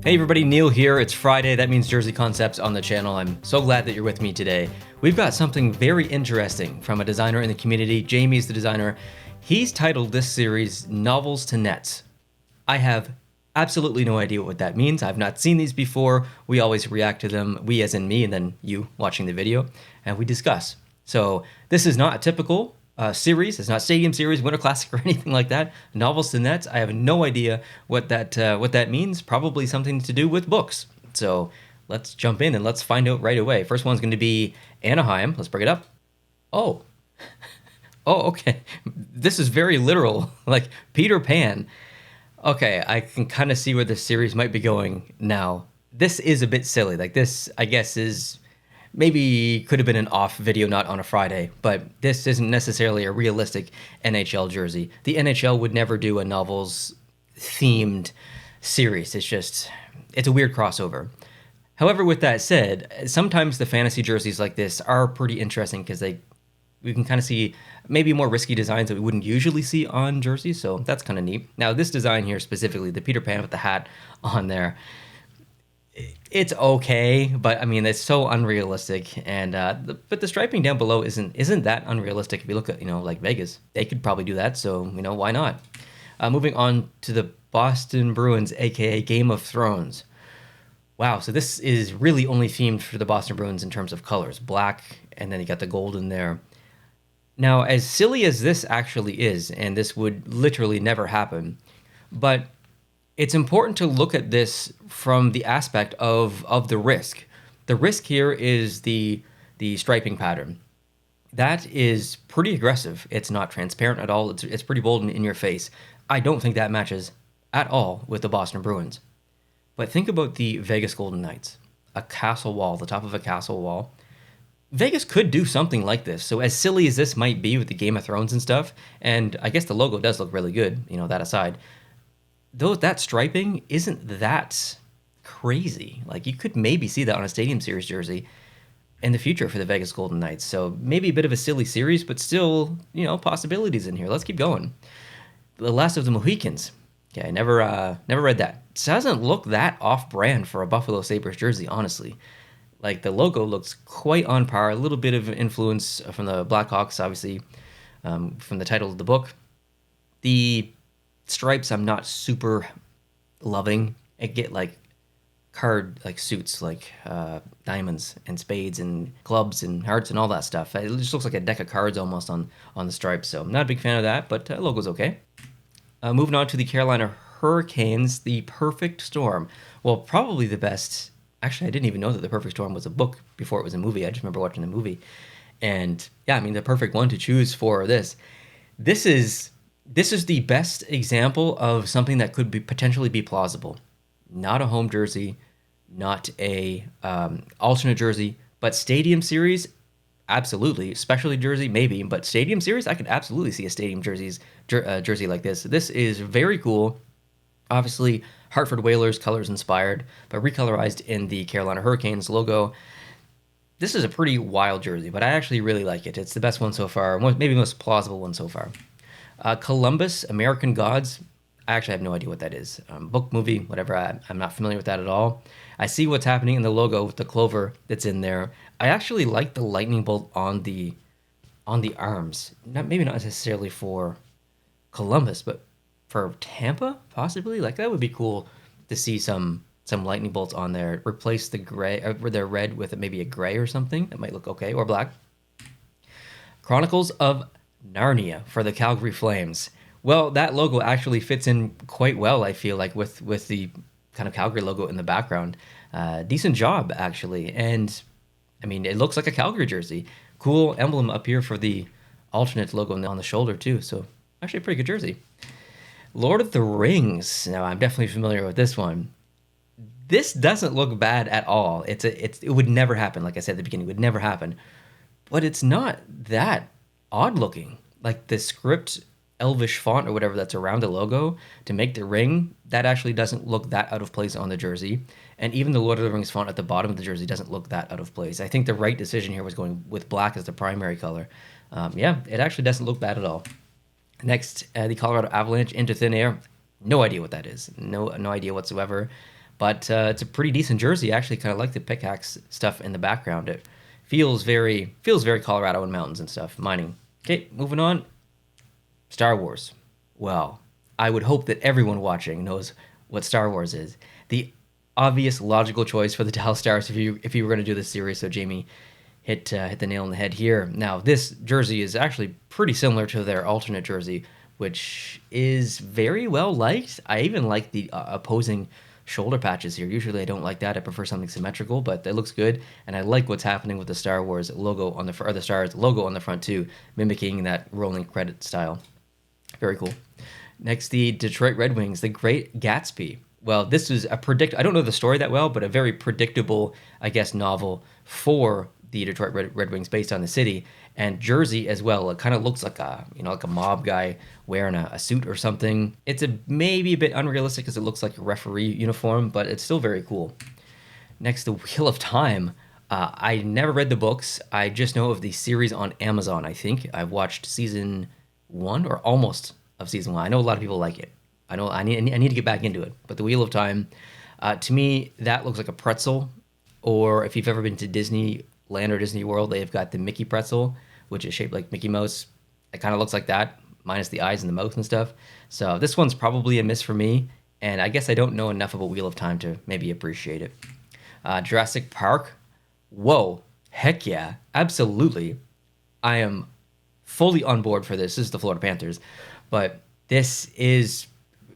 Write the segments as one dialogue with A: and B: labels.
A: Hey everybody, Neil here. It's Friday. That means Jersey Concepts on the channel. I'm so glad that you're with me today. We've got something very interesting from a designer in the community. Jamie's the designer. He's titled this series Novels to Nets. I have absolutely no idea what that means. I've not seen these before. We always react to them, we as in me and then you watching the video, and we discuss. So this is not a typical series. It's not Stadium Series, Winter Classic, or anything like that. Novels to Nets. I have no idea what that means. Probably something to do with books. So let's jump in and let's find out right away. First one's going to be Anaheim. Let's bring it up. Oh, oh, okay. This is very literal, like Peter Pan. Okay, I can kind of see where this series might be going now. This is a bit silly. Like this, I guess, is maybe could have been an off video, not on a Friday, but this isn't necessarily a realistic NHL jersey. The NHL would never do a novels themed series. It's a weird crossover. However, with that said, sometimes the fantasy jerseys like this are pretty interesting because we can kind of see maybe more risky designs that we wouldn't usually see on jerseys, so that's kind of neat. Now, this design here specifically, the Peter Pan with the hat on there, it's okay, but I mean, it's so unrealistic, and but the striping down below isn't that unrealistic. If you look at, like Vegas, they could probably do that, so why not? Moving on to the Boston Bruins, aka Game of Thrones. Wow, so this is really only themed for the Boston Bruins in terms of colors, black, and then you got the gold in there. Now, as silly as this actually is, and this would literally never happen, but it's important to look at this from the aspect of the risk. The risk here is the striping pattern. That is pretty aggressive. It's not transparent at all. It's pretty bold in your face. I don't think that matches at all with the Boston Bruins. But think about the Vegas Golden Knights. A castle wall, the top of a castle wall. Vegas could do something like this. So as silly as this might be with the Game of Thrones and stuff, and I guess the logo does look really good, that aside, though that striping isn't that crazy. Like, you could maybe see that on a Stadium Series jersey in the future for the Vegas Golden Knights. So maybe a bit of a silly series, but still, possibilities in here. Let's keep going. The Last of the Mohicans. Okay, I never read that. It doesn't look that off-brand for a Buffalo Sabres jersey, honestly. Like, the logo looks quite on par. A little bit of influence from the Blackhawks, obviously, from the title of the book. The stripes I'm not super loving. I get like card suits, like diamonds and spades and clubs and hearts and all that stuff. It just looks like a deck of cards almost on the stripes. So I'm not a big fan of that, but logo's okay. Moving on to the Carolina Hurricanes, the Perfect Storm. Well, probably the best. Actually, I didn't even know that the Perfect Storm was a book before it was a movie. I just remember watching the movie, and yeah, I mean, the perfect one to choose for this. This is the best example of something that could potentially be plausible. Not a home jersey, not a alternate jersey, but Stadium Series, absolutely. Specialty jersey, maybe, but Stadium Series, I could absolutely see a Stadium jersey like this. This is very cool. Obviously, Hartford Whalers colors inspired, but recolorized in the Carolina Hurricanes logo. This is a pretty wild jersey, but I actually really like it. It's the best one so far, maybe the most plausible one so far. Columbus, American Gods. I actually have no idea what that is. Book, movie, whatever. I'm not familiar with that at all. I see what's happening in the logo with the clover that's in there. I actually like the lightning bolt on the arms. Maybe not necessarily for Columbus, but for Tampa, possibly. Like, that would be cool to see some lightning bolts on there. Replace the gray, or the red with maybe a gray or something. That might look okay, or black. Chronicles of Narnia for the Calgary Flames. Well, that logo actually fits in quite well, I feel like, with the kind of Calgary logo in the background. Decent job, actually. And, I mean, it looks like a Calgary jersey. Cool emblem up here for the alternate logo on the shoulder, too. So, actually a pretty good jersey. Lord of the Rings. Now, I'm definitely familiar with this one. This doesn't look bad at all. It would never happen. Like I said at the beginning, it would never happen. But it's not that odd looking. Like, the script elvish font or whatever that's around the logo to make the ring, that actually doesn't look that out of place on the jersey. And even the Lord of the Rings font at the bottom of the jersey doesn't look that out of place. I think the right decision here was going with black as the primary color. Yeah, it actually doesn't look bad at all. Next, the Colorado Avalanche, Into Thin Air. No idea what that is. No idea whatsoever. but it's a pretty decent jersey. I actually kind of like the pickaxe stuff in the background. It feels very Colorado and mountains and stuff, mining. Okay, moving on. Star Wars. Well, I would hope that everyone watching knows what Star Wars is. The obvious logical choice for the Dallas Stars if you were going to do this series. So Jamie hit the nail on the head here. Now this jersey is actually pretty similar to their alternate jersey, which is very well liked. I even like the opposing shoulder patches here. Usually I don't like that. I prefer something symmetrical, but it looks good, and I like what's happening with the Star Wars logo on the or the Stars logo on the front too, mimicking that rolling credit style. Very cool. Next, the Detroit Red Wings, the Great Gatsby. Well, this is I don't know the story that well, but a very predictable, I guess, novel for the Detroit Red Wings based on the city, and jersey as well. It kind of looks like like a mob guy wearing a suit or something. It's maybe a bit unrealistic because it looks like a referee uniform, but it's still very cool. Next, the Wheel of Time. I never read the books. I just know of the series on Amazon. I think I've watched season 1 or almost of season 1. I know a lot of people like it. I know I need to get back into it. But the Wheel of Time, to me, that looks like a pretzel. Or if you've ever been to Disneyland or Disney World, they've got the Mickey pretzel, which is shaped like Mickey Mouse. It kind of looks like that, minus the eyes and the mouth and stuff. So this one's probably a miss for me, and I guess I don't know enough about Wheel of Time to maybe appreciate it. Jurassic Park. Whoa, heck yeah, absolutely. I am fully on board for this. This is the Florida Panthers, but this is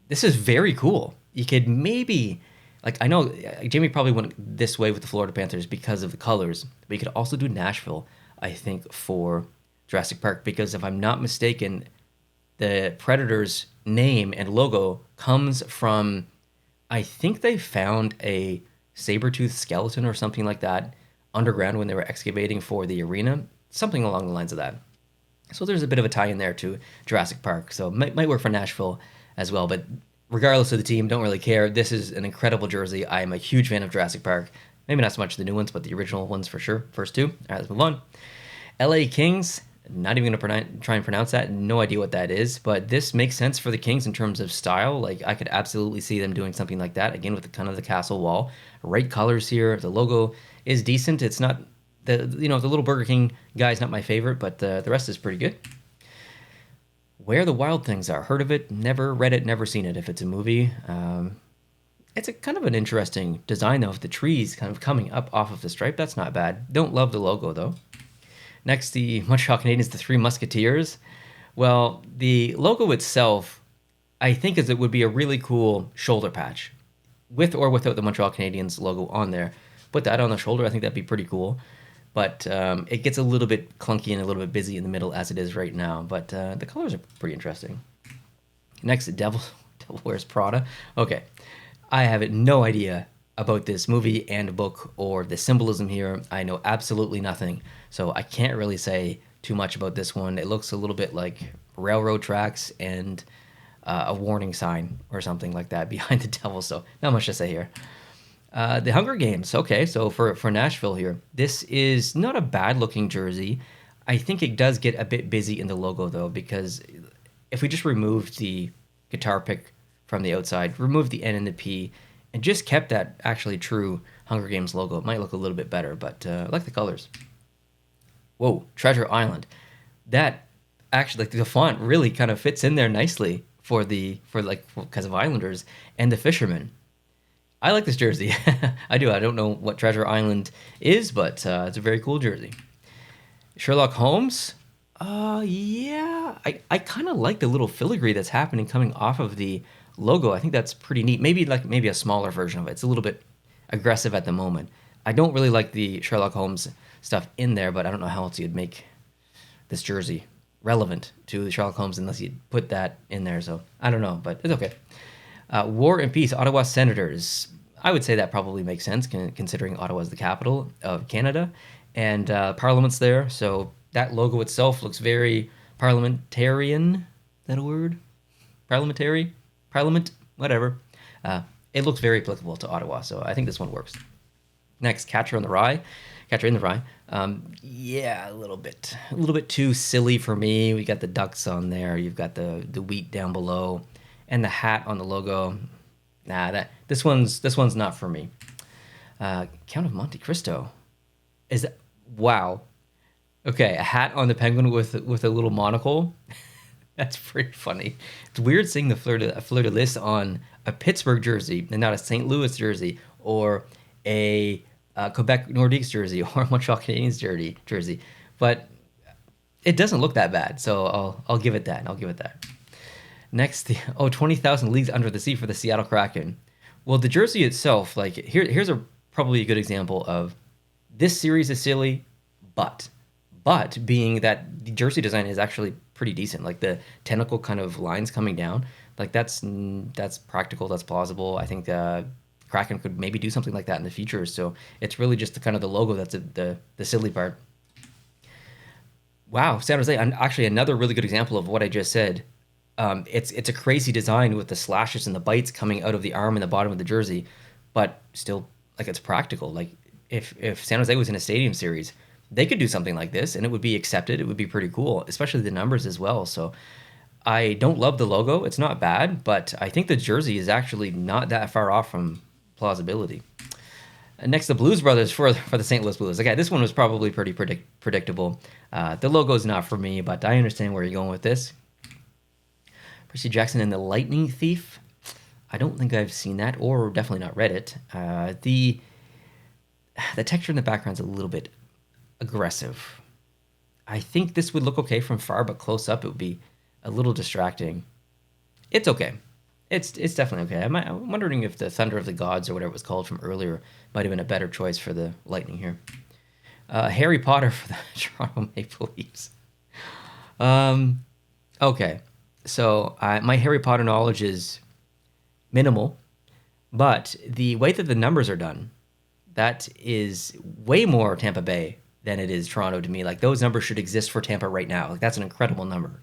A: very cool. You could maybe, like, I know Jamie probably went this way with the Florida Panthers because of the colors, but you could also do Nashville, I think, for Jurassic Park, because if I'm not mistaken, the Predators name and logo comes from, I think they found a saber-toothed skeleton or something like that underground when they were excavating for the arena, something along the lines of that. So there's a bit of a tie in there to Jurassic Park. So might work for Nashville as well. But regardless of the team, don't really care. This is an incredible jersey. I am a huge fan of Jurassic Park. Maybe not so much the new ones, but the original ones for sure. First two. All right, let's move on. LA Kings. Not even going to try and pronounce that. No idea what that is. But this makes sense for the Kings in terms of style. Like, I could absolutely see them doing something like that. Again, with the kind of the castle wall. Right colors here. The logo is decent. It's not... The little Burger King guy is not my favorite, but the rest is pretty good. Where the Wild Things Are. Heard of it, never read it, never seen it. If it's a movie, it's a kind of an interesting design, though, with the trees kind of coming up off of the stripe. That's not bad. Don't love the logo, though. Next, the Montreal Canadiens, the Three Musketeers. Well, the logo itself, I think, it would be a really cool shoulder patch. With or without the Montreal Canadiens logo on there. Put that on the shoulder, I think that'd be pretty cool. But it gets a little bit clunky and a little bit busy in the middle as it is right now. But the colors are pretty interesting. Next, Devil Wears Prada. Okay, I have no idea about this movie and book or the symbolism here. I know absolutely nothing. So I can't really say too much about this one. It looks a little bit like railroad tracks and a warning sign or something like that behind the devil. So not much to say here. The Hunger Games. Okay, so for Nashville here, this is not a bad looking jersey. I think it does get a bit busy in the logo though, because if we just removed the guitar pick from the outside, removed the N and the P, and just kept that actually true Hunger Games logo, it might look a little bit better, but I like the colors. Whoa, Treasure Island. That actually, like, the font really kind of fits in there nicely because of Islanders and the Fishermen. I like this jersey. I do. I don't know what Treasure Island is, but it's a very cool jersey. Sherlock Holmes. Yeah. I kind of like the little filigree that's happening coming off of the logo. I think that's pretty neat. Maybe a smaller version of it. It's a little bit aggressive at the moment. I don't really like the Sherlock Holmes stuff in there, but I don't know how else you'd make this jersey relevant to the Sherlock Holmes unless you'd put that in there. So I don't know, but it's okay. War and Peace, Ottawa Senators. I would say that probably makes sense considering Ottawa is the capital of Canada and Parliament's there. So that logo itself looks very parliamentarian. Is that a word? Parliamentary? Parliament? Whatever. It looks very applicable to Ottawa, so I think this one works. Next, Catcher in the Rye. Yeah, a little bit too silly for me. We got the ducks on there. You've got the wheat down below. And the hat on the logo, Nah, this one's not for me. Count of Monte Cristo. Is that wow? Okay, a hat on the penguin with a little monocle. That's pretty funny. It's weird seeing the fleur de lis on a Pittsburgh jersey and not a St. Louis jersey or a Quebec Nordiques jersey or a Montreal Canadiens jersey. But it doesn't look that bad, so I'll give it that. I'll give it that. Next, 20,000 Leagues Under the Sea for the Seattle Kraken. Well, the jersey itself, like here's a probably a good example of this series is silly, but being that the jersey design is actually pretty decent, like the tentacle kind of lines coming down, like that's practical, that's plausible. I think Kraken could maybe do something like that in the future. So it's really just the kind of the logo that's the silly part. Wow, San Jose, and actually another really good example of what I just said. It's a crazy design with the slashes and the bites coming out of the arm and the bottom of the jersey, but still like it's practical. Like if San Jose was in a stadium series, they could do something like this and it would be accepted. It would be pretty cool, especially the numbers as well. So I don't love the logo. It's not bad, but I think the jersey is actually not that far off from plausibility. Next, the Blues Brothers for the St. Louis Blues. Okay, this one was probably pretty predictable. The logo is not for me, but I understand where you're going with this. Percy Jackson and the Lightning Thief. I don't think I've seen that, or definitely not read it. The texture in the background's a little bit aggressive. I think this would look okay from far, but close up it would be a little distracting. It's okay. It's definitely okay. I'm wondering if the Thunder of the Gods or whatever it was called from earlier might have been a better choice for the Lightning here. Harry Potter for the Toronto Maple Leafs. Okay, so my Harry Potter knowledge is minimal, but the way that the numbers are done, that is way more Tampa Bay than it is Toronto to me. Like those numbers should exist for Tampa right now. Like that's an incredible number.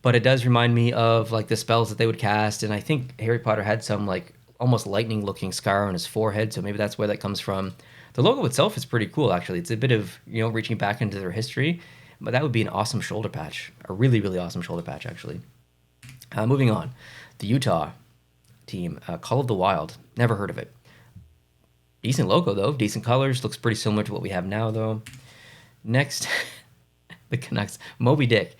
A: But it does remind me of like the spells that they would cast, and I think Harry Potter had some like almost lightning looking scar on his forehead, so maybe that's where that comes from. The logo itself is pretty cool actually. It's a bit of, reaching back into their history, but that would be an awesome shoulder patch. A really, really awesome shoulder patch actually. Moving on. The Utah team, Call of the Wild. Never heard of it. Decent logo though, decent colors, looks pretty similar to what we have now though. Next, the Canucks, Moby Dick.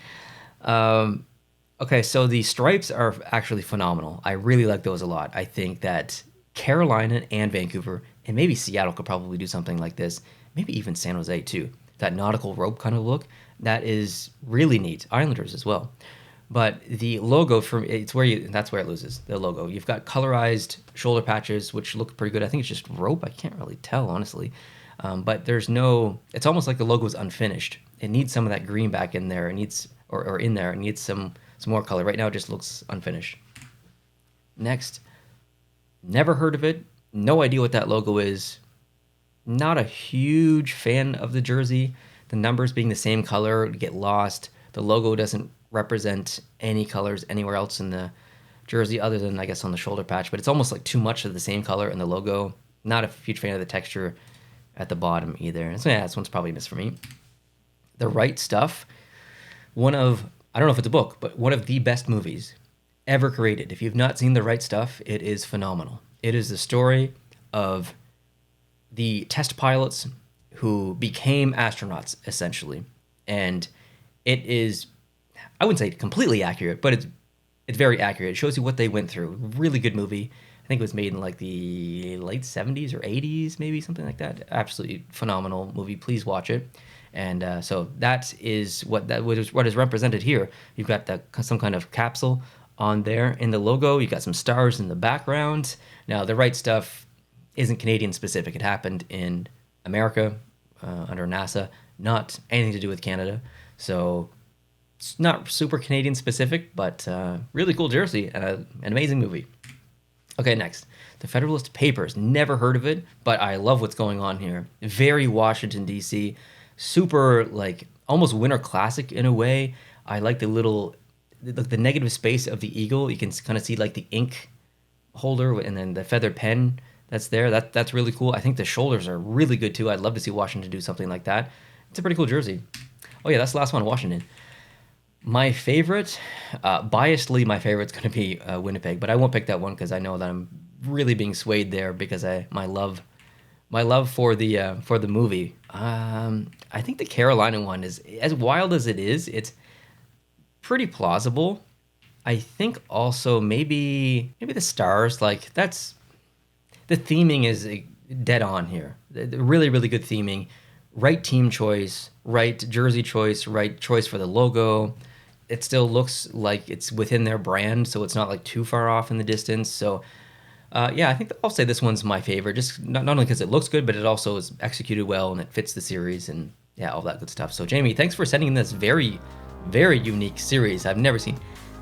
A: Okay, so the stripes are actually phenomenal. I really like those a lot. I think that Carolina and Vancouver, and maybe Seattle could probably do something like this. Maybe even San Jose too. That nautical rope kind of look, that is really neat. Islanders as well. But the logo that's where it loses, the logo. You've got colorized shoulder patches, which look pretty good. I think it's just rope. I can't really tell, honestly. But it's almost like the logo is unfinished. It needs some of that green back in there. It needs, or in there, it needs some more color. Right now it just looks unfinished. Next, never heard of it. No idea what that logo is. Not a huge fan of the jersey. The numbers being the same color get lost. The logo doesn't represent any colors anywhere else in the jersey other than, I guess, on the shoulder patch. But it's almost like too much of the same color in the logo. Not a huge fan of the texture at the bottom either. So yeah, this one's probably a miss for me. The Right Stuff. I don't know if it's a book, but one of the best movies ever created. If you've not seen The Right Stuff, it is phenomenal. It is the story of the test pilots who became astronauts, essentially. And it is, I wouldn't say completely accurate, but it's very accurate. It shows you what they went through. Really good movie. I think it was made in like the late 70s or 80s, maybe something like that. Absolutely phenomenal movie. Please watch it. And so that is what is represented here. You've got some kind of capsule on there in the logo. You've got some stars in the background. Now, The Right Stuff isn't Canadian specific. It happened in America under NASA, not anything to do with Canada. So it's not super Canadian specific, but really cool jersey and an amazing movie. Okay, next. The Federalist Papers. Never heard of it, but I love what's going on here. Very Washington, D.C., super like almost winter classic in a way. I like the negative space of the eagle. You can kind of see like the ink holder and then the feather pen that's there. That's really cool. I think the shoulders are really good too. I'd love to see Washington do something like that. It's a pretty cool jersey. Oh yeah, that's the last one, Washington. My favorite, biasedly, my favorite's going to be Winnipeg, but I won't pick that one because I know that I'm really being swayed there because my love for the movie. I think the Carolina one is as wild as it is. It's pretty plausible. I think also maybe the stars like that's the theming is dead on here. Really really good theming, right team choice, right jersey choice, right choice for the logo. It still looks like it's within their brand, so it's not like too far off in the distance. So yeah, I think I'll say this one's my favorite, just not only because it looks good, but it also is executed well and it fits the series and yeah, all that good stuff. So Jamie, thanks for sending this very unique series. I've never seen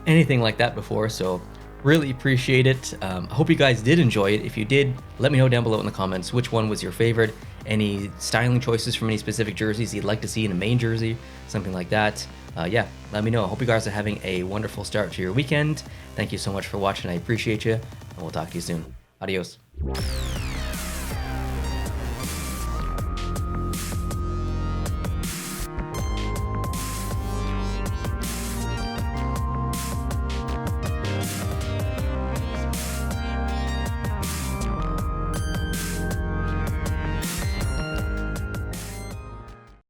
A: anything like that before, so really appreciate it. I hope you guys did enjoy it. If you did, let me know down below in the comments which one was your favorite. Any styling choices from any specific jerseys you'd like to see in a main jersey, something like that. Yeah, let me know. I hope you guys are having a wonderful start to your weekend. Thank you so much for watching. I appreciate you, and we'll talk to you soon. Adios.